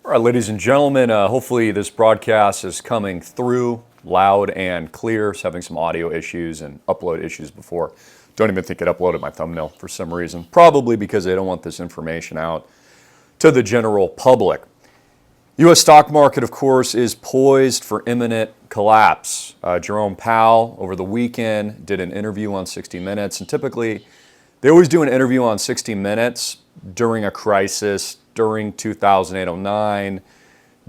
All right, ladies and gentlemen, hopefully this broadcast is coming through loud and clear. It's having some audio issues and upload issues before. Don't even think it uploaded my thumbnail for some reason. Probably because they don't want this information out to the general public. U.S. stock market, of course, is poised for imminent collapse. Jerome Powell, over the weekend, did an interview on 60 Minutes. And typically, they always do an interview on 60 Minutes during a crisis, during 2008-09,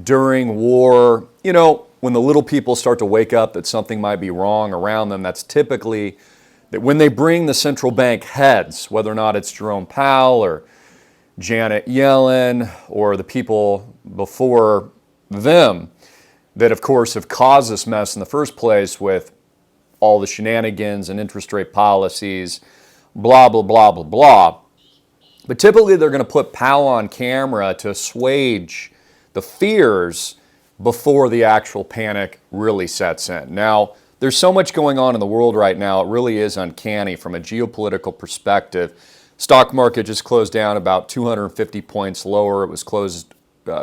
during war. You know, when the little people start to wake up that something might be wrong around them, that's typically that when they bring the central bank heads, whether or not it's Jerome Powell or Janet Yellen or the people before them that, of course, have caused this mess in the first place with all the shenanigans and interest rate policies, blah, blah, blah, blah, blah. But typically they're going to put Powell on camera to assuage the fears before the actual panic really sets in. Now, there's so much going on in the world right now, it really is uncanny from a geopolitical perspective. Stock market just closed down about 250 points lower. It was closed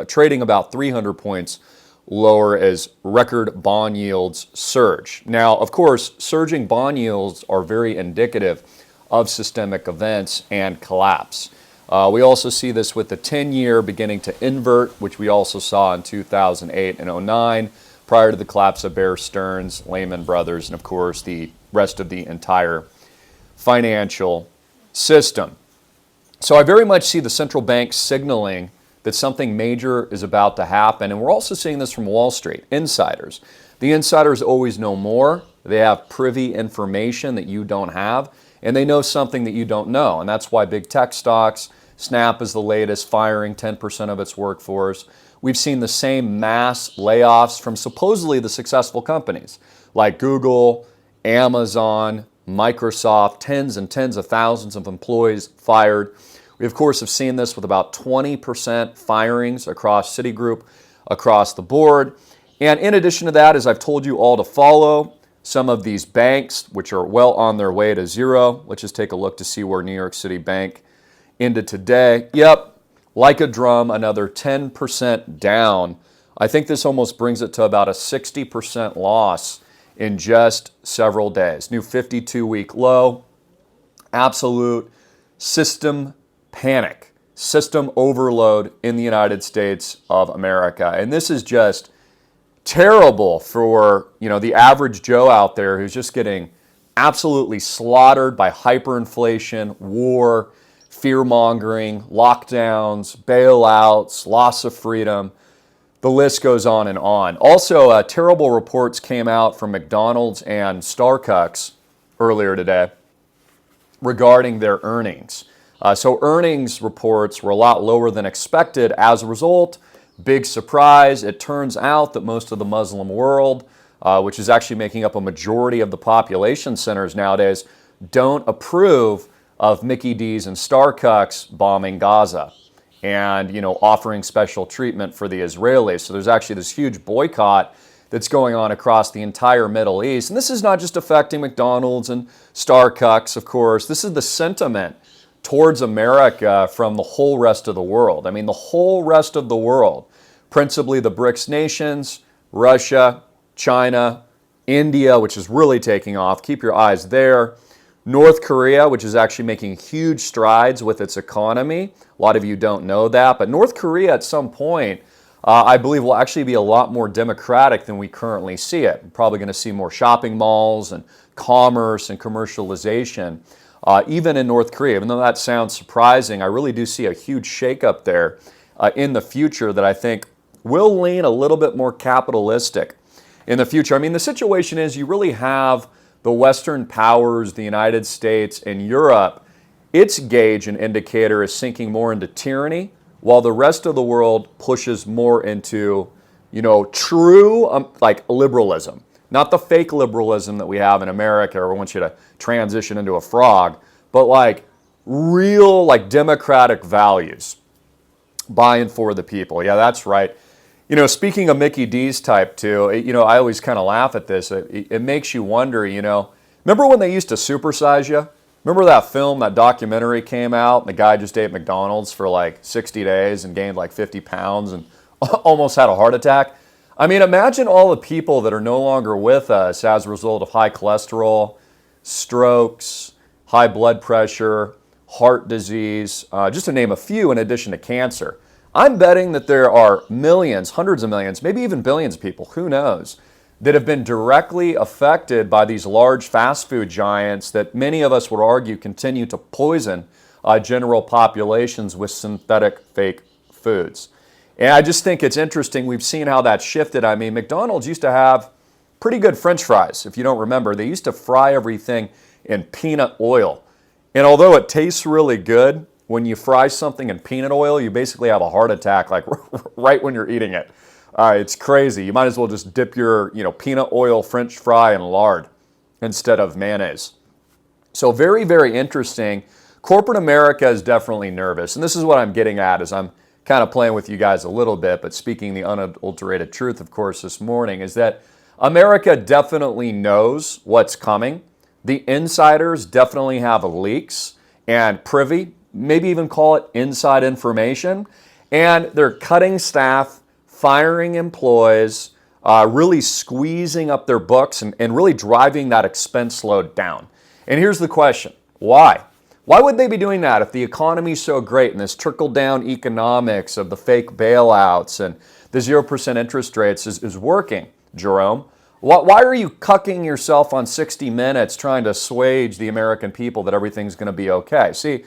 trading about 300 points lower as record bond yields surge. Now, of course, surging bond yields are very indicative of systemic events and collapse. We also see this with the 10-year beginning to invert, which we also saw in 2008 and 09, prior to the collapse of Bear Stearns, Lehman Brothers, and of course the rest of the entire financial system. So I very much see the central bank signaling that something major is about to happen. And we're also seeing this from Wall Street, insiders. The insiders always know more. They have privy information that you don't have, and they know something that you don't know. And that's why big tech stocks, Snap is the latest, firing 10% of its workforce. We've seen the same mass layoffs from supposedly the successful companies like Google, Amazon, Microsoft, tens and tens of thousands of employees fired. We, of course, have seen this with about 20% firings across Citigroup, across the board. And in addition to that, as I've told you all to follow, some of these banks, which are well on their way to zero. Let's just take a look to see where New York City Bank ended today. Yep, like a drum, another 10% down. I think this almost brings it to about a 60% loss in just several days. New 52-week low. Absolute system panic, system overload in the United States of America. And this is just terrible for, the average Joe out there who's just getting absolutely slaughtered by hyperinflation, war, fear-mongering, lockdowns, bailouts, loss of freedom. The list goes on and on. Also, terrible reports came out from McDonald's and Starbucks earlier today regarding their earnings. So earnings reports were a lot lower than expected. As a result, big surprise, it turns out that most of the Muslim world, which is actually making up a majority of the population centers nowadays, don't approve of Mickey D's and Starbucks bombing Gaza and, offering special treatment for the Israelis. So there's actually this huge boycott that's going on across the entire Middle East. And this is not just affecting McDonald's and Starbucks, of course. This is the sentiment towards America from the whole rest of the world. I mean, the whole rest of the world, principally the BRICS nations, Russia, China, India, which is really taking off. Keep your eyes there. North Korea, which is actually making huge strides with its economy. A lot of you don't know that, but North Korea at some point, I believe, will actually be a lot more democratic than we currently see it. We're probably going to see more shopping malls and commerce and commercialization, even in North Korea. Even though that sounds surprising, I really do see a huge shakeup there in the future that I think will lean a little bit more capitalistic in the future. I mean, the situation is you really have the Western powers, the United States and Europe, its gauge and indicator is sinking more into tyranny, while the rest of the world pushes more into, true like liberalism. Not the fake liberalism that we have in America, or want you to transition into a frog, but like real like democratic values by and for the people. Yeah, that's right. Speaking of Mickey D's type too, I always kind of laugh at this. It makes you wonder, remember when they used to supersize you? Remember that film, that documentary came out, and the guy just ate McDonald's for like 60 days and gained like 50 pounds and almost had a heart attack. I mean, imagine all the people that are no longer with us as a result of high cholesterol, strokes, high blood pressure, heart disease, just to name a few, in addition to cancer. I'm betting that there are millions, hundreds of millions, maybe even billions of people, who knows, that have been directly affected by these large fast food giants that many of us would argue continue to poison general populations with synthetic fake foods. And I just think it's interesting. We've seen how that's shifted. I mean, McDonald's used to have pretty good French fries. If you don't remember, they used to fry everything in peanut oil. And although it tastes really good, when you fry something in peanut oil, you basically have a heart attack like right when you're eating it. It's crazy. You might as well just dip your peanut oil French fry in lard instead of mayonnaise. So very, very interesting. Corporate America is definitely nervous. And this is what I'm getting at as I'm kind of playing with you guys a little bit, but speaking the unadulterated truth, of course, this morning, is that America definitely knows what's coming. The insiders definitely have leaks and privy, maybe even call it inside information, and they're cutting staff, firing employees, really squeezing up their books and really driving that expense load down. And here's the question, why? Why would they be doing that if the economy's so great and this trickle-down economics of the fake bailouts and the 0% interest rates is working, Jerome? Why are you cucking yourself on 60 Minutes trying to assuage the American people that everything's going to be okay? See,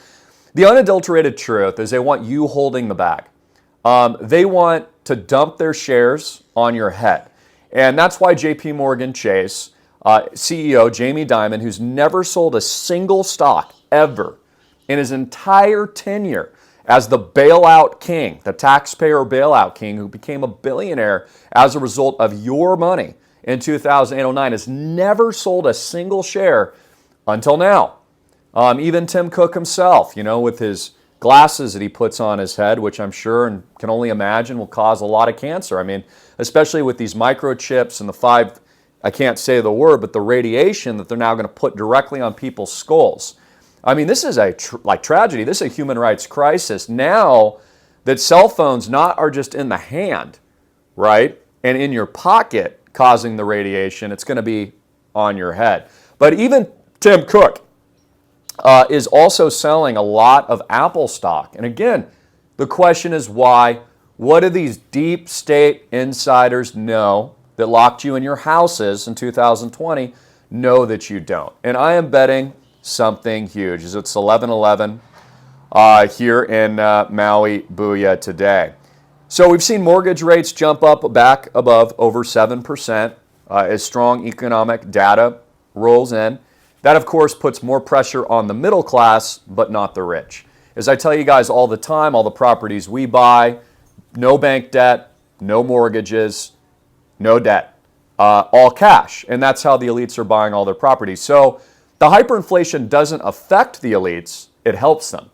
the unadulterated truth is they want you holding the bag. They want to dump their shares on your head. And that's why JP Morgan Chase CEO Jamie Dimon, who's never sold a single stock ever in his entire tenure as the bailout king, the taxpayer bailout king who became a billionaire as a result of your money in 2009, has never sold a single share until now. Even Tim Cook himself, with his glasses that he puts on his head, which I'm sure and can only imagine will cause a lot of cancer. I mean, especially with these microchips and I can't say the word, but the radiation that they're now going to put directly on people's skulls. I mean, this is a tragedy. This is a human rights crisis. Now that cell phones are just in the hand, right, and in your pocket causing the radiation, it's going to be on your head. But even Tim Cook is also selling a lot of Apple stock. And again, the question is why? What do these deep state insiders know that locked you in your houses in 2020 know that you don't? And I am betting something huge, as it's 11:11 here in Maui, Booyah today. So we've seen mortgage rates jump up back above over 7% as strong economic data rolls in. That, of course, puts more pressure on the middle class, but not the rich. As I tell you guys all the time, all the properties we buy, no bank debt, no mortgages, no debt, all cash. And that's how the elites are buying all their properties. So the hyperinflation doesn't affect the elites, it helps them.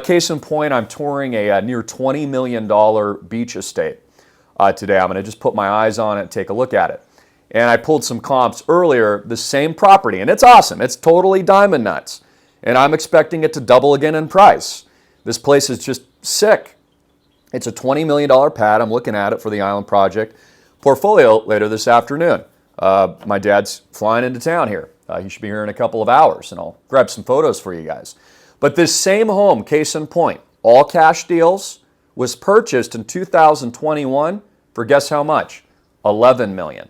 Case in point, I'm touring a near $20 million beach estate today. I'm going to just put my eyes on it and take a look at it. And I pulled some comps earlier, the same property, and it's awesome. It's totally diamond nuts. And I'm expecting it to double again in price. This place is just sick. It's a $20 million pad. I'm looking at it for the Island Project portfolio later this afternoon. My dad's flying into town here. He should be here in a couple of hours, and I'll grab some photos for you guys. But this same home, case in point, all cash deals, was purchased in 2021 for guess how much? $11 million.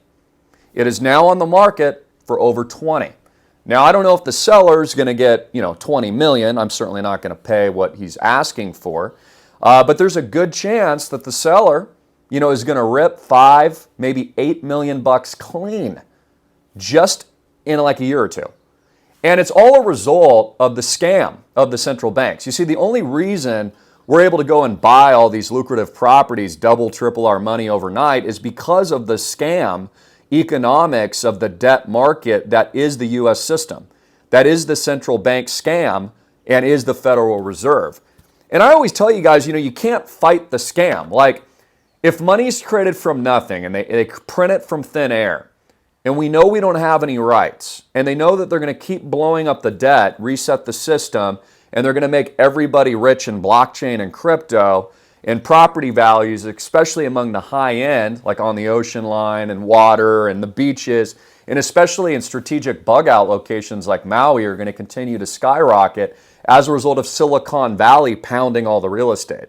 It is now on the market for over 20. Now, I don't know if the seller's going to get, $20 million. I'm certainly not going to pay what he's asking for. But there's a good chance that the seller, is going to rip $5, maybe $8 million bucks clean just in like a year or two. And it's all a result of the scam of the central banks. You see, the only reason we're able to go and buy all these lucrative properties, double, triple our money overnight, is because of the scam economics of the debt market that is the U.S. system. That is the central bank scam and is the Federal Reserve. And I always tell you guys, you can't fight the scam. Like, if money's created from nothing and they print it from thin air, and we know we don't have any rights, and they know that they're going to keep blowing up the debt, reset the system, and they're going to make everybody rich in blockchain and crypto, and property values, especially among the high end, like on the ocean line and water and the beaches, and especially in strategic bug out locations like Maui, are going to continue to skyrocket as a result of Silicon Valley pounding all the real estate.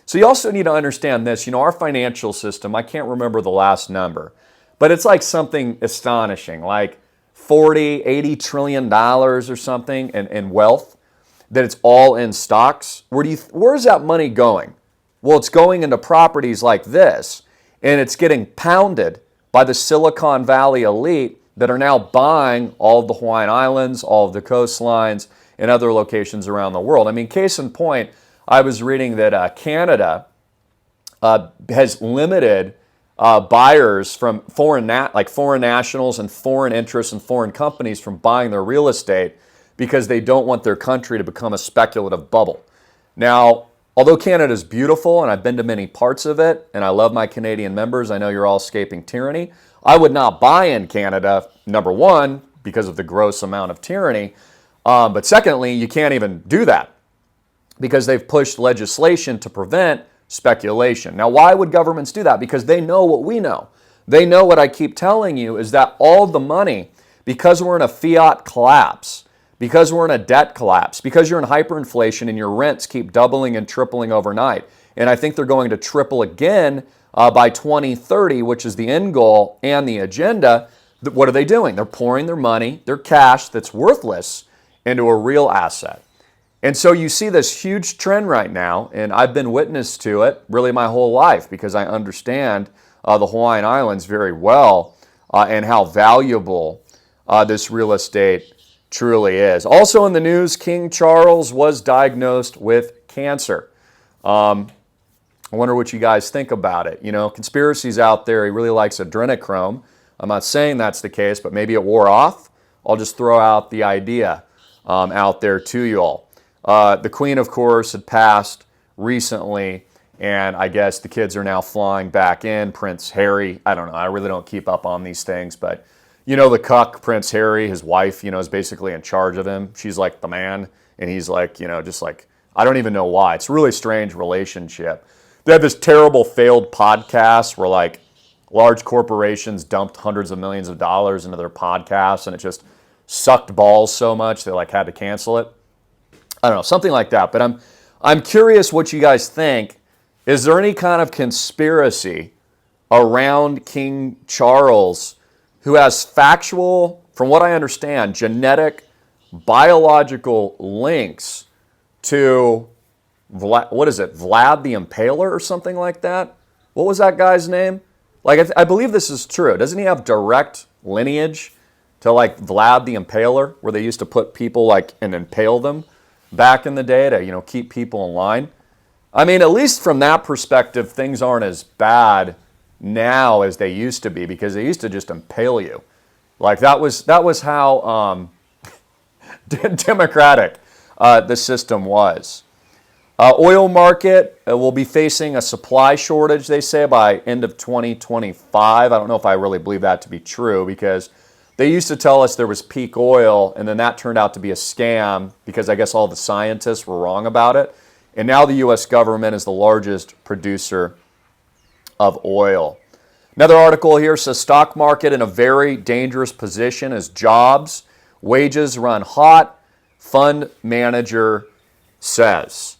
So you also need to understand this. Our financial system, I can't remember the last number, but it's like something astonishing, like 40, 80 trillion dollars or something in wealth, that it's all in stocks. Where's that money going? Well, it's going into properties like this, and it's getting pounded by the Silicon Valley elite that are now buying all of the Hawaiian Islands, all of the coastlines, and other locations around the world. I mean, case in point, I was reading that Canada has limited buyers from foreign nationals and foreign interests and foreign companies from buying their real estate because they don't want their country to become a speculative bubble. Now, although Canada is beautiful, and I've been to many parts of it, and I love my Canadian members, I know you're all escaping tyranny, I would not buy in Canada, number one, because of the gross amount of tyranny, but secondly, you can't even do that because they've pushed legislation to prevent speculation. Now, why would governments do that? Because they know what we know. They know what I keep telling you is that all the money, because we're in a fiat collapse, because we're in a debt collapse, because you're in hyperinflation and your rents keep doubling and tripling overnight, and I think they're going to triple again by 2030, which is the end goal and the agenda, what are they doing? They're pouring their money, their cash that's worthless, into a real asset. And so you see this huge trend right now, and I've been witness to it really my whole life because I understand the Hawaiian Islands very well and how valuable this real estate truly is. Also in the news, King Charles was diagnosed with cancer. I wonder what you guys think about it. Conspiracies out there, he really likes adrenochrome. I'm not saying that's the case, but maybe it wore off. I'll just throw out the idea out there to you all. The Queen, of course, had passed recently, and I guess the kids are now flying back in. Prince Harry, I don't know, I really don't keep up on these things, but the cuck, Prince Harry, his wife, is basically in charge of him. She's like the man, and he's like, just like, I don't even know why. It's a really strange relationship. They have this terrible failed podcast where like large corporations dumped hundreds of millions of dollars into their podcasts, and it just sucked balls so much they like had to cancel it. I don't know, something like that. But I'm curious what you guys think. Is there any kind of conspiracy around King Charles who has factual, from what I understand, genetic, biological links to Vlad the Impaler or something like that? What was that guy's name? Like, I believe this is true. Doesn't he have direct lineage to like Vlad the Impaler, where they used to put people like and impale them back in the day to, keep people in line? I mean, at least from that perspective, things aren't as bad now as they used to be, because they used to just impale you. Like that was how democratic the system was. Oil market will be facing a supply shortage, they say, by end of 2025. I don't know if I really believe that to be true, because they used to tell us there was peak oil, and then that turned out to be a scam because I guess all the scientists were wrong about it. And now the U.S. government is the largest producer of oil. Another article here says stock market in a very dangerous position as jobs, wages run hot, fund manager says.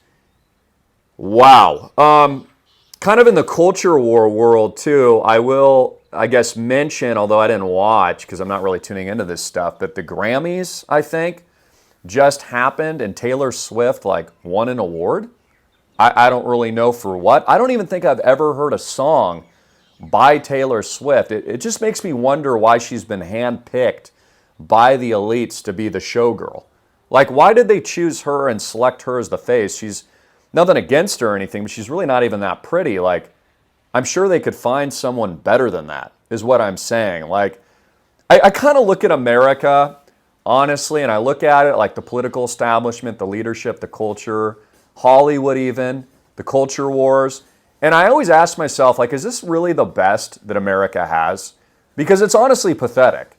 Wow. Kind of in the culture war world too, I guess mention, although I didn't watch because I'm not really tuning into this stuff, but the Grammys, I think, just happened and Taylor Swift won an award. I don't really know for what. I don't even think I've ever heard a song by Taylor Swift. It just makes me wonder why she's been handpicked by the elites to be the showgirl. Why did they choose her and select her as the face? She's nothing against her or anything, but she's really not even that pretty. I'm sure they could find someone better than that, is what I'm saying. I kind of look at America, honestly, and I look at it like the political establishment, the leadership, the culture, Hollywood even, the culture wars. And I always ask myself, is this really the best that America has? Because it's honestly pathetic.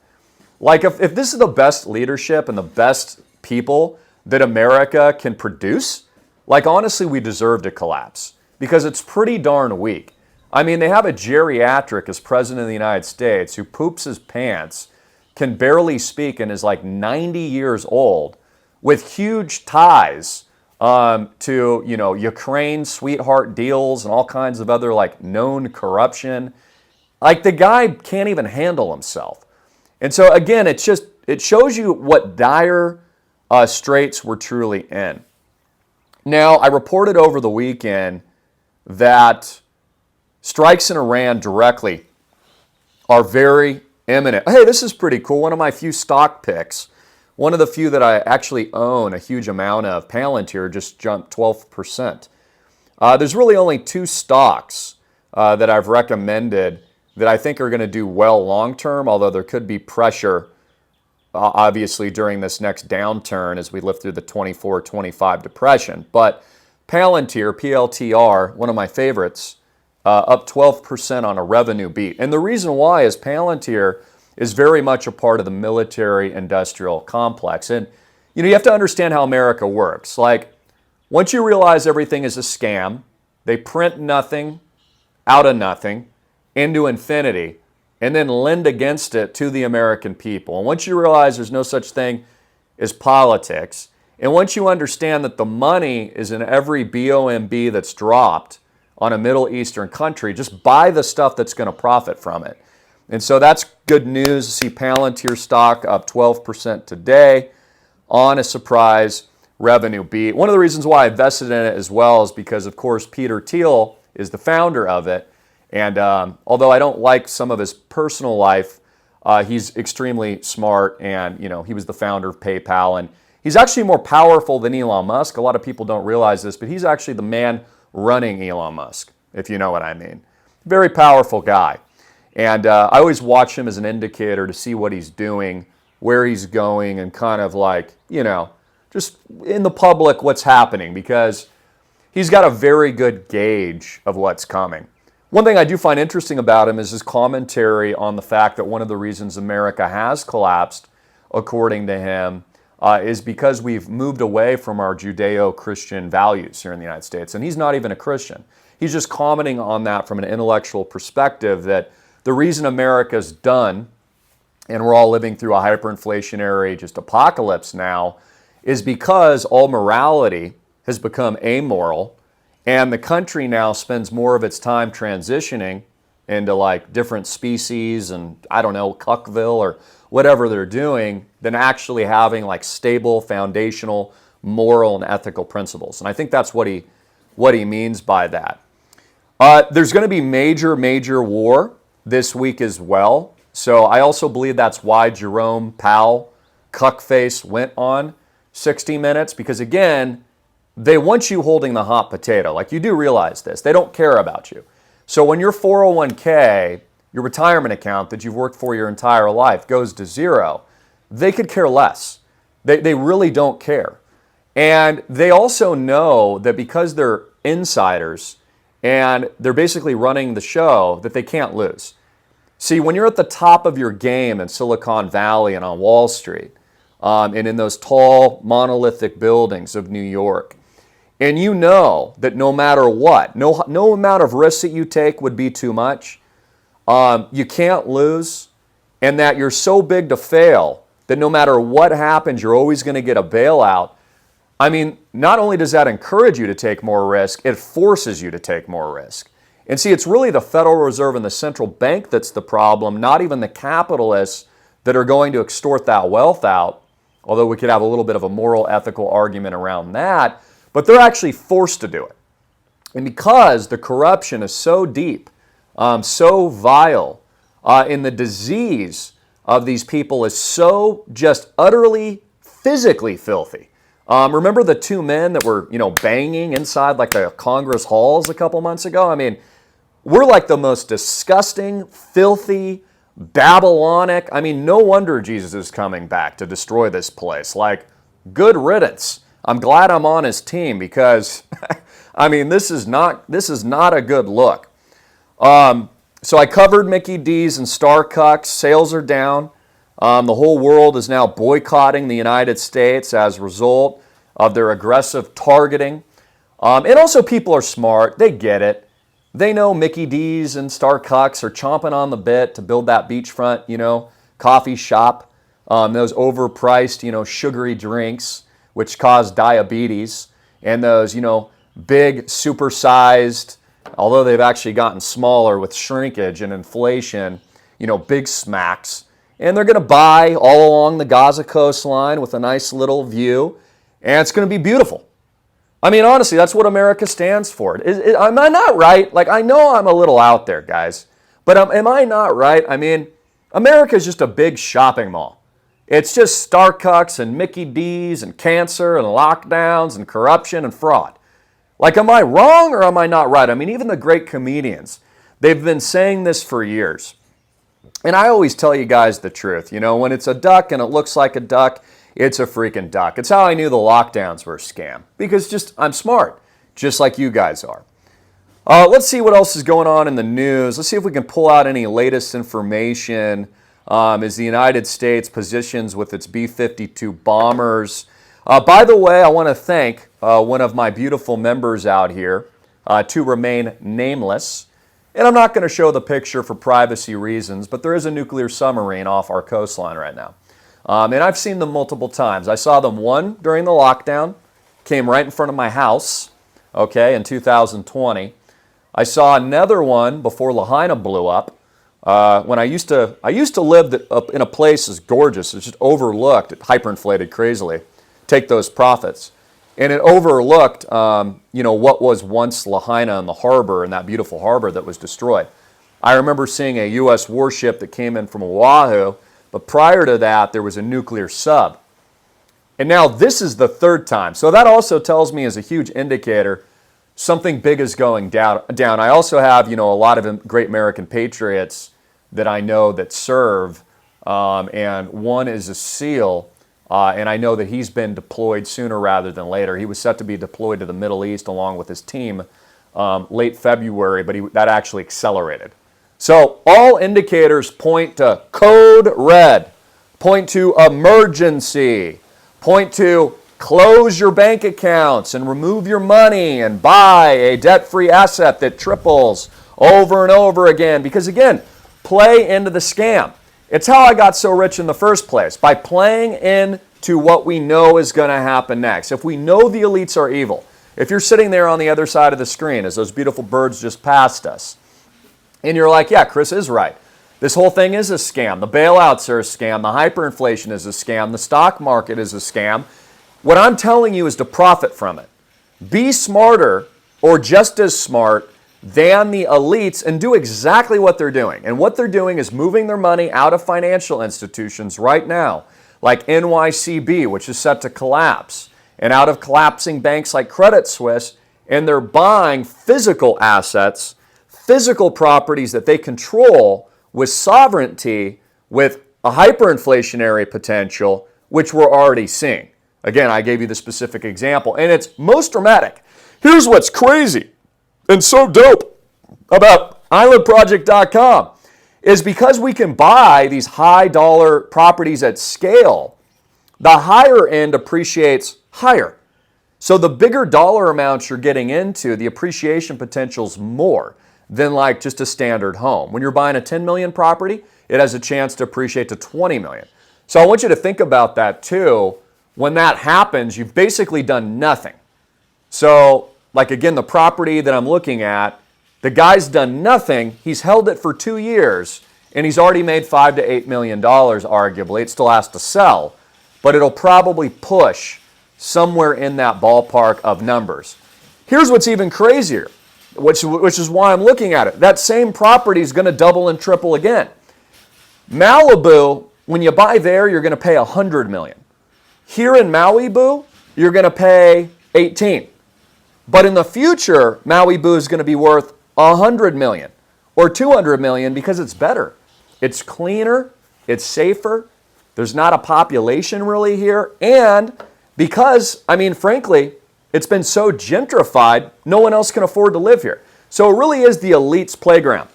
If this is the best leadership and the best people that America can produce, honestly, we deserve to collapse. because it's pretty darn weak. I mean, they have a geriatric as president of the United States who poops his pants, can barely speak, and is like 90 years old, with huge ties to, Ukraine sweetheart deals and all kinds of other like known corruption. Like, the guy can't even handle himself. And so again, it shows you what dire straits we're truly in. Now, I reported over the weekend that strikes in Iran directly are very imminent. Hey, this is pretty cool. One of my few stock picks, one of the few that I actually own a huge amount of, Palantir, just jumped 12%. There's really only two stocks that I've recommended that I think are going to do well long term, although there could be pressure, obviously, during this next downturn as we live through the 24-25 depression. But Palantir, PLTR, one of my favorites, up 12% on a revenue beat. And the reason why is Palantir is very much a part of the military-industrial complex. And, you have to understand how America works. Like, once you realize everything is a scam, they print nothing out of nothing into infinity and then lend against it to the American people. And once you realize there's no such thing as politics, and once you understand that the money is in every BOMB that's dropped on a Middle Eastern country, just buy the stuff that's going to profit from it. And so that's good news to see Palantir stock up 12% today on a surprise revenue beat. One of the reasons why I invested in it as well is because, of course, Peter Thiel is the founder of it. And although I don't like some of his personal life, he's extremely smart, and he was the founder of PayPal, and he's actually more powerful than Elon Musk. A lot of people don't realize this, but he's actually the man running Elon Musk, if you know what I mean. Very powerful guy. And I always watch him as an indicator to see what he's doing, where he's going, and kind of like, just in the public what's happening, because he's got a very good gauge of what's coming. One thing I do find interesting about him is his commentary on the fact that one of the reasons America has collapsed, according to him, is because we've moved away from our Judeo-Christian values here in the United States. And he's not even a Christian. He's just commenting on that from an intellectual perspective, that the reason America's done, and we're all living through a hyperinflationary just apocalypse now, is because all morality has become amoral. And the country now spends more of its time transitioning into like different species and, I don't know, Cuckville or whatever they're doing, than actually having like stable, foundational, moral and ethical principles. And I think that's what he means by that. There's going to be major war this week as well. So I also believe that's why Jerome Powell, cuckface, went on 60 Minutes, because again, they want you holding the hot potato. Like, you do realize this. They don't care about you. So when your 401k, your retirement account that you've worked for your entire life, goes to zero, they could care less. They really don't care. And they also know that because they're insiders and they're basically running the show, that they can't lose. See, when you're at the top of your game in Silicon Valley and on Wall Street, and in those tall monolithic buildings of New York, and you know that no matter what, no amount of risk that you take would be too much, you can't lose, and that you're so big to fail that no matter what happens, you're always going to get a bailout. I mean, not only does that encourage you to take more risk, it forces you to take more risk. And see, it's really the Federal Reserve and the central bank that's the problem, not even the capitalists that are going to extort that wealth out, although we could have a little bit of a moral, ethical argument around that. But they're actually forced to do it. And because the corruption is so deep, so vile, and the disease of these people is so just utterly physically filthy. Remember the two men that were, banging inside like the Congress halls a couple months ago? I mean, we're like the most disgusting, filthy, Babylonic. I mean, no wonder Jesus is coming back to destroy this place. Like, good riddance. I'm glad I'm on his team, because, I mean, this is not a good look. So I covered Mickey D's and Star Cucks. Sales are down. The whole world is now boycotting the United States as a result of their aggressive targeting And also people are smart. They get it. They know Mickey D's and Starbucks are chomping on the bit to build that beachfront, coffee shop. Those overpriced, sugary drinks, which cause diabetes. And those, big, supersized, although they've actually gotten smaller with shrinkage and inflation, big smacks. And they're going to buy all along the Gaza coastline with a nice little view. And it's going to be beautiful. I mean, honestly, that's what America stands for. Am I not right? Like, I know I'm a little out there, guys. But am I not right? I mean, America is just a big shopping mall. It's just Starbucks and Mickey D's and cancer and lockdowns and corruption and fraud. Like, am I wrong or am I not right? I mean, even the great comedians, they've been saying this for years. And I always tell you guys the truth. When it's a duck and it looks like a duck, it's a freaking duck. It's how I knew the lockdowns were a scam. Because I'm smart, just like you guys are. Let's see what else is going on in the news. Let's see if we can pull out any latest information as the United States positions with its B-52 bombers. By the way, I want to thank one of my beautiful members out here to remain nameless. And I'm not going to show the picture for privacy reasons, but there is a nuclear submarine off our coastline right now. And I've seen them multiple times. I saw them one during the lockdown, came right in front of my house, in 2020. I saw another one before Lahaina blew up. When I used to live up in a place as gorgeous, it's just overlooked, it hyperinflated crazily, take those profits. And it overlooked, what was once Lahaina and the harbor and that beautiful harbor that was destroyed. I remember seeing a U.S. warship that came in from Oahu, but prior to that, there was a nuclear sub. And now this is the third time. So that also tells me as a huge indicator, something big is going down. I also have, a lot of great American patriots that I know that serve, and one is a SEAL, and I know that he's been deployed sooner rather than later. He was set to be deployed to the Middle East along with his team late February, but that actually accelerated. So all indicators point to code red, point to emergency, point to close your bank accounts and remove your money and buy a debt-free asset that triples over and over again. Because again, play into the scam. It's how I got so rich in the first place, by playing into what we know is going to happen next. If we know the elites are evil, if you're sitting there on the other side of the screen as those beautiful birds just passed us, and you're like, yeah, Chris is right. This whole thing is a scam. The bailouts are a scam. The hyperinflation is a scam. The stock market is a scam. What I'm telling you is to profit from it. Be smarter or just as smart than the elites and do exactly what they're doing. And what they're doing is moving their money out of financial institutions right now, like NYCB, which is set to collapse, and out of collapsing banks like Credit Suisse, and they're buying physical assets, physical properties that they control with sovereignty, with a hyperinflationary potential, which we're already seeing. Again, I gave you the specific example, and it's most dramatic. Here's what's crazy and so dope about islandproject.com is because we can buy these high dollar properties at scale, the higher end appreciates higher. So the bigger dollar amounts you're getting into, the appreciation potential's more than like just a standard home. When you're buying a 10 million property, it has a chance to appreciate to 20 million. So I want you to think about that too. When that happens, you've basically done nothing. So like again, the property that I'm looking at, the guy's done nothing. He's held it for 2 years and he's already made $5 to $8 million arguably. It still has to sell, but it'll probably push somewhere in that ballpark of numbers. Here's what's even crazier, which is why I'm looking at it. That same property is going to double and triple again. Malibu, when you buy there, you're going to pay $100 million. Here in Malibu, you're going to pay 18. But in the future, Malibu is going to be worth 100 million or 200 million because it's better. It's cleaner, it's safer. There's not a population really here, and because, I mean, frankly, it's been so gentrified, no one else can afford to live here. So it really is the elite's playground.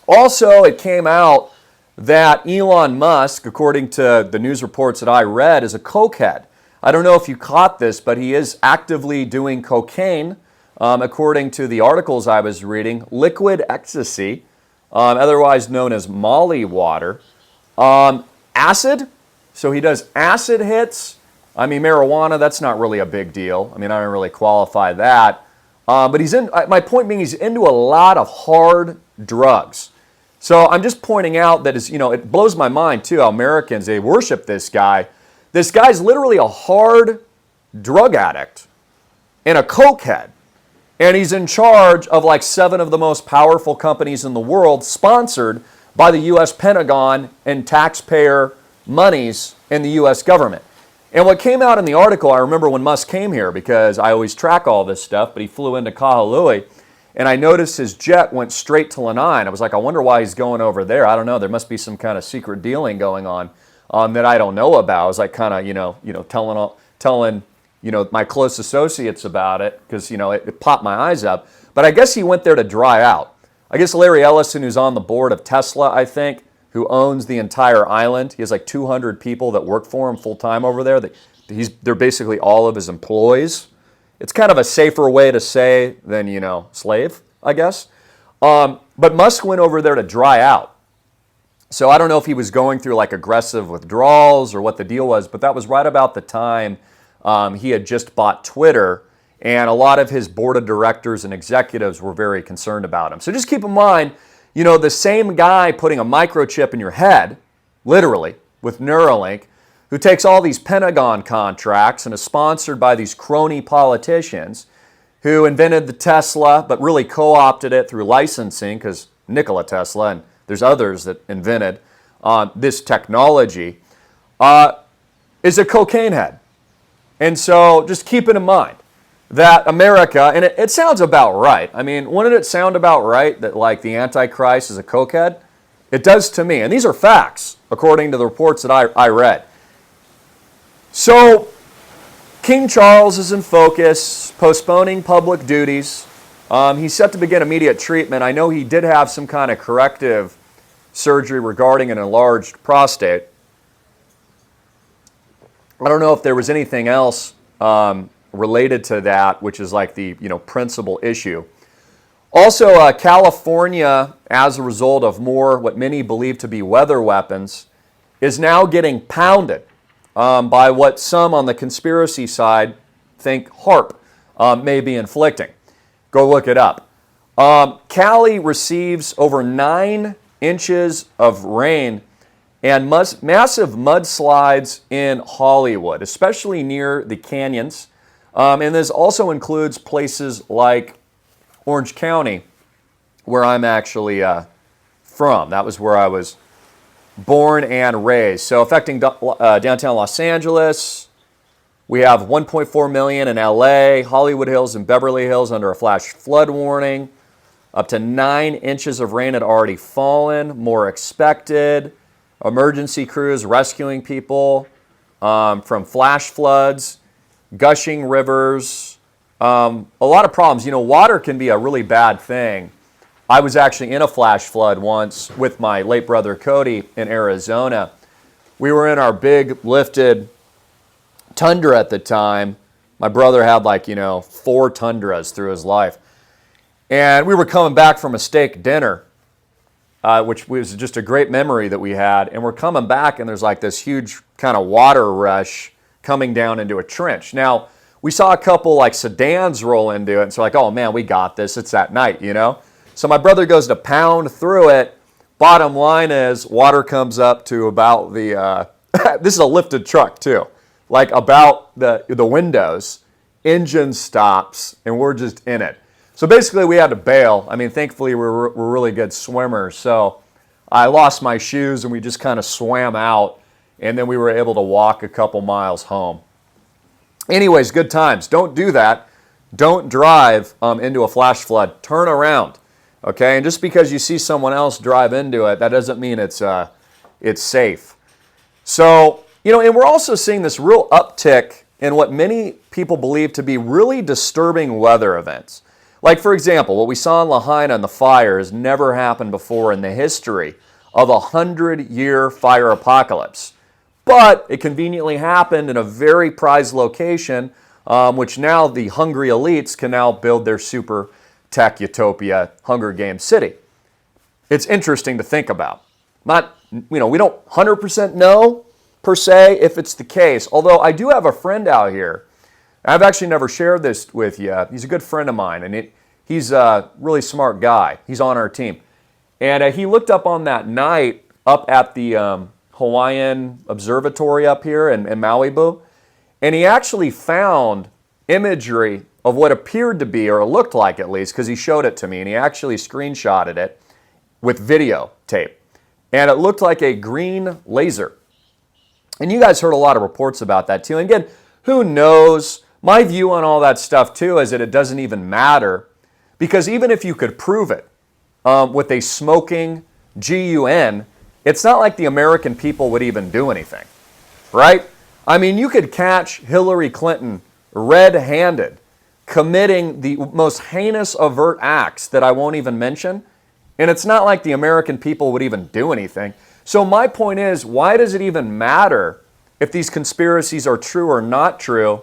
Also, it came out that Elon Musk, according to the news reports that I read, is a cokehead. I don't know if you caught this, but he is actively doing cocaine, according to the articles I was reading, liquid ecstasy, otherwise known as Molly water, acid. So he does acid hits. I mean, marijuana, that's not really a big deal. I mean, I don't really qualify that. But my point being, he's into a lot of hard drugs. So I'm just pointing out that it blows my mind too how Americans, they worship this guy. This guy's literally a hard drug addict and a cokehead. And he's in charge of like 7 of the most powerful companies in the world, sponsored by the U.S. Pentagon and taxpayer monies in the U.S. government. And what came out in the article, I remember when Musk came here, because I always track all this stuff, but he flew into Kahului, and I noticed his jet went straight to Lanai. I was like, I wonder why he's going over there. I don't know. There must be some kind of secret dealing going on that I don't know about. I was like kind of, telling my close associates about it, because, it popped my eyes up. But I guess he went there to dry out. I guess Larry Ellison, who's on the board of Tesla, I think, who owns the entire island. He has like 200 people that work for him full-time over there. They're basically all of his employees. It's kind of a safer way to say than, slave, I guess. But Musk went over there to dry out. So I don't know if he was going through like aggressive withdrawals or what the deal was, but that was right about the time he had just bought Twitter, and a lot of his board of directors and executives were very concerned about him. So just keep in mind, the same guy putting a microchip in your head, literally, with Neuralink, who takes all these Pentagon contracts and is sponsored by these crony politicians who invented the Tesla, but really co-opted it through licensing, because Nikola Tesla, and there's others that invented this technology, is a cocaine head. And so just keep it in mind that America, and it sounds about right. I mean, wouldn't it sound about right that like the Antichrist is a cokehead? It does to me. And these are facts, according to the reports that I read. So King Charles is in focus, postponing public duties. He's set to begin immediate treatment. I know he did have some kind of corrective surgery regarding an enlarged prostate. I don't know if there was anything else related to that, which is like the principal issue. Also, California, as a result of more what many believe to be weather weapons, is now getting pounded by what some on the conspiracy side think HAARP may be inflicting. Go look it up. Cali receives over 9 inches of rain and massive mudslides in Hollywood, especially near the canyons. And this also includes places like Orange County, where I'm actually from. That was where I was born and raised. So affecting downtown Los Angeles. We have 1.4 million in LA, Hollywood Hills and Beverly Hills under a flash flood warning. Up to 9 inches of rain had already fallen, more expected. Emergency crews rescuing people from flash floods, gushing rivers, a lot of problems. Water can be a really bad thing. I was actually in a flash flood once with my late brother Cody in Arizona. We were in our big lifted Tundra at the time. My brother had 4 Tundras through his life. And we were coming back from a steak dinner, which was just a great memory that we had. And we're coming back, and there's like this huge kind of water rush coming down into a trench. Now, we saw a couple sedans roll into it, and so oh man, we got this. It's at night, So my brother goes to pound through it. Bottom line is, water comes up to about the, this is a lifted truck too, about the windows. Engine stops, and we're just in it. So basically, we had to bail. I mean, thankfully, we're really good swimmers. So I lost my shoes, and we just kind of swam out, and then we were able to walk a couple miles home. Anyways, good times. Don't do that. Don't drive into a flash flood. Turn around, okay? And just because you see someone else drive into it, that doesn't mean it's safe. So, and we're also seeing this real uptick in what many people believe to be really disturbing weather events. Like, for example, what we saw in Lahaina and the fire has never happened before in the history of a 100-year fire apocalypse. But it conveniently happened in a very prized location, which now the hungry elites can now build their super tech utopia Hunger Games city. It's interesting to think about. We don't 100% know per se if it's the case, although I do have a friend out here. I've actually never shared this with you. He's a good friend of mine, and he's a really smart guy. He's on our team. And he looked up on that night up at the Hawaiian Observatory up here in Malibu, and he actually found imagery of what appeared to be, or it looked like at least, because he showed it to me, and he actually screenshotted it with videotape. And it looked like a green laser. And you guys heard a lot of reports about that too. And again, who knows? My view on all that stuff too is that it doesn't even matter, because even if you could prove it with a smoking GUN, it's not like the American people would even do anything, right? I mean, you could catch Hillary Clinton red-handed committing the most heinous overt acts that I won't even mention, and it's not like the American people would even do anything. So my point is, why does it even matter if these conspiracies are true or not true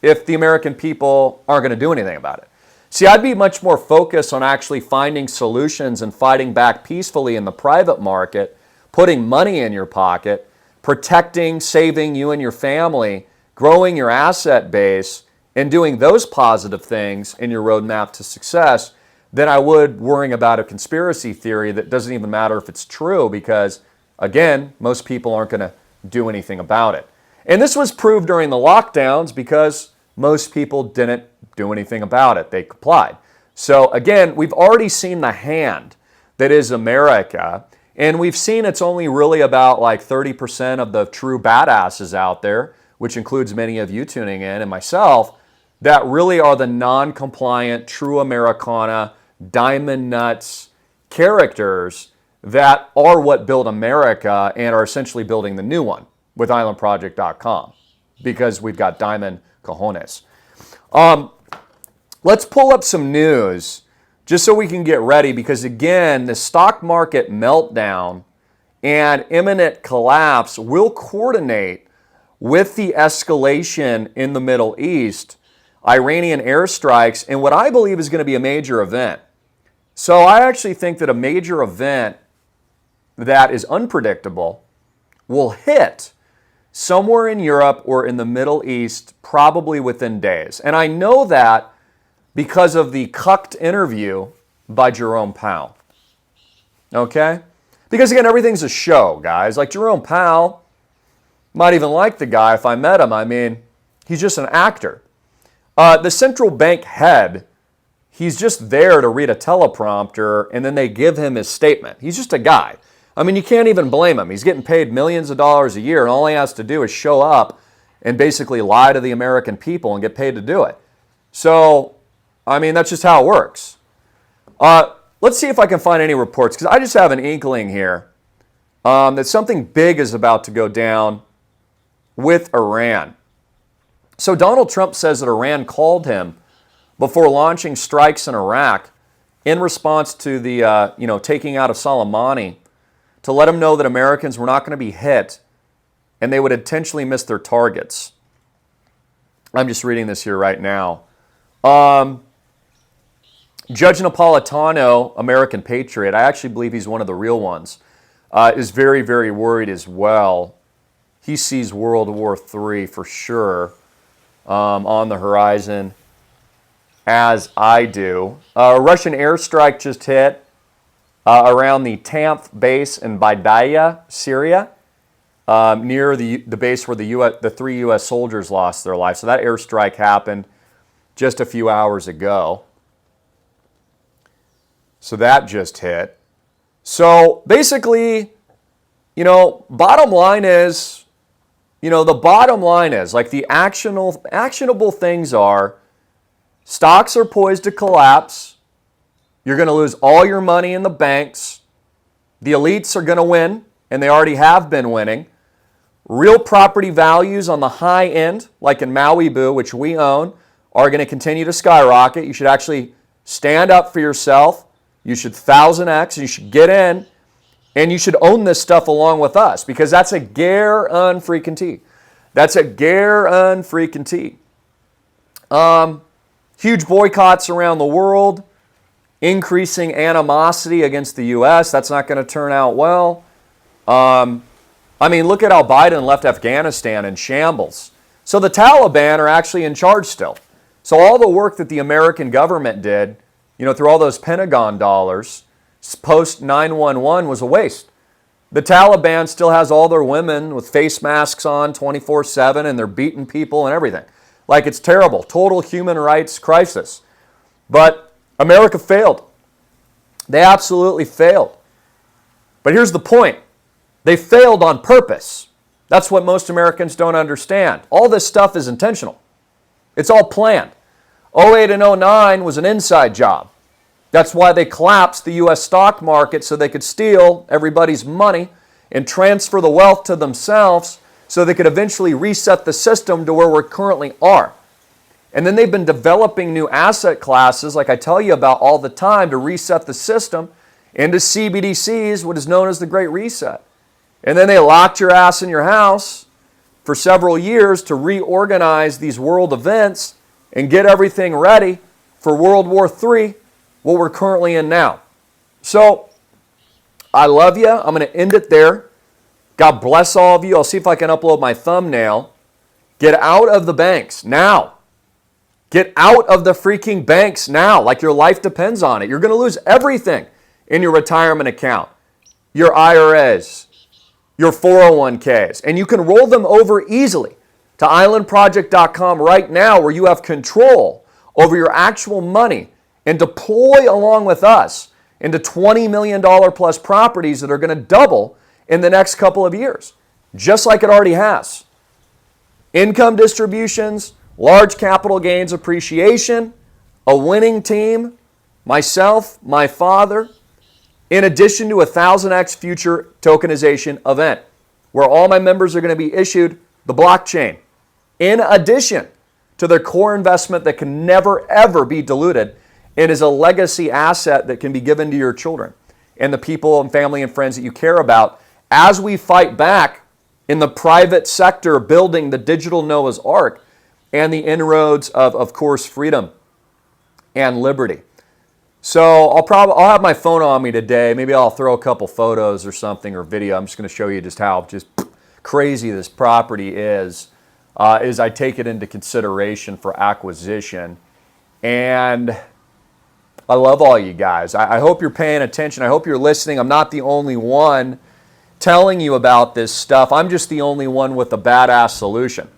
if the American people aren't going to do anything about it? See, I'd be much more focused on actually finding solutions and fighting back peacefully in the private market, putting money in your pocket, protecting, saving you and your family, growing your asset base, and doing those positive things in your roadmap to success than I would worrying about a conspiracy theory that doesn't even matter if it's true, because, again, most people aren't going to do anything about it. And this was proved during the lockdowns because most people didn't do anything about it. They complied. So, again, we've already seen the hand that is America, and we've seen it's only really about like 30% of the true badasses out there, which includes many of you tuning in and myself, that really are the non-compliant, true Americana, diamond nuts characters that are what build America and are essentially building the new one with islandproject.com, because we've got diamond cojones. Let's pull up some news just so we can get ready, because again, the stock market meltdown and imminent collapse will coordinate with the escalation in the Middle East, Iranian airstrikes, and what I believe is going to be a major event. So I actually think that a major event that is unpredictable will hit somewhere in Europe or in the Middle East probably within days. And I know that because of the cucked interview by Jerome Powell. Okay? Because again, everything's a show, guys. Like Jerome Powell, might even like the guy if I met him. I mean, he's just an actor. The central bank head, he's just there to read a teleprompter and then they give him his statement. He's just a guy. I mean, you can't even blame him. He's getting paid millions of dollars a year, and all he has to do is show up and basically lie to the American people and get paid to do it. So, I mean, that's just how it works. Let's see if I can find any reports, because I just have an inkling here that something big is about to go down with Iran. So Donald Trump says that Iran called him before launching strikes in Iraq in response to the taking out of Soleimani, to let him know that Americans were not going to be hit and they would intentionally miss their targets. I'm just reading this here right now. Judge Napolitano, American patriot, I actually believe he's one of the real ones, is very, very worried as well. He sees World War III for sure on the horizon, as I do. A Russian airstrike just hit around the Tanf base in Baidaya, Syria, near the base where the 3 U.S. soldiers lost their lives. So that airstrike happened just a few hours ago. So that just hit. So basically, bottom line is, like the actionable things are, stocks are poised to collapse. You're going to lose all your money in the banks. The elites are going to win, and they already have been winning. Real property values on the high end, like in Malibu, which we own, are going to continue to skyrocket. You should actually stand up for yourself. You should 1000x. You should get in. And you should own this stuff along with us because that's a guarantee. That's a guarantee. Huge boycotts around the world, increasing animosity against the U.S. That's not going to turn out well. I mean, look at how Biden left Afghanistan in shambles. So the Taliban are actually in charge still. So all the work that the American government did, through all those Pentagon dollars, post 9/11 was a waste. The Taliban still has all their women with face masks on 24/7 and they're beating people and everything. Like, it's terrible. Total human rights crisis. But America failed. They absolutely failed. But here's the point. They failed on purpose. That's what most Americans don't understand. All this stuff is intentional. It's all planned. 08 and 09 was an inside job. That's why they collapsed the U.S. stock market so they could steal everybody's money and transfer the wealth to themselves so they could eventually reset the system to where we currently are. And then they've been developing new asset classes, like I tell you about all the time, to reset the system into CBDCs, what is known as the Great Reset. And then they locked your ass in your house for several years to reorganize these world events and get everything ready for World War III, what we're currently in now. So, I love you. I'm going to end it there. God bless all of you. I'll see if I can upload my thumbnail. Get out of the banks now. Get out of the freaking banks now, like your life depends on it. You're going to lose everything in your retirement account, your IRAs, your 401ks, and you can roll them over easily to islandproject.com right now, where you have control over your actual money and deploy along with us into $20 million plus properties that are going to double in the next couple of years, just like it already has. Income distributions, large capital gains appreciation, a winning team, myself, my father, in addition to a 1000x future tokenization event, where all my members are going to be issued the blockchain, in addition to their core investment that can never, ever be diluted and is a legacy asset that can be given to your children and the people and family and friends that you care about as we fight back in the private sector building the digital Noah's Ark and the inroads of course, freedom and liberty. So I'll have my phone on me today. Maybe I'll throw a couple photos or something or video. I'm just going to show you just how crazy this property is as I take it into consideration for acquisition. And I love all you guys. I hope you're paying attention. I hope you're listening. I'm not the only one telling you about this stuff. I'm just the only one with a badass solution.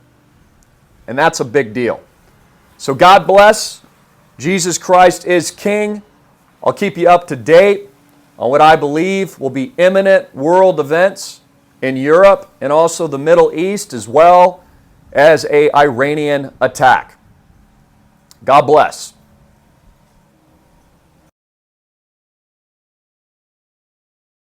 And that's a big deal. So God bless. Jesus Christ is King. I'll keep you up to date on what I believe will be imminent world events in Europe and also the Middle East, as well as an Iranian attack. God bless.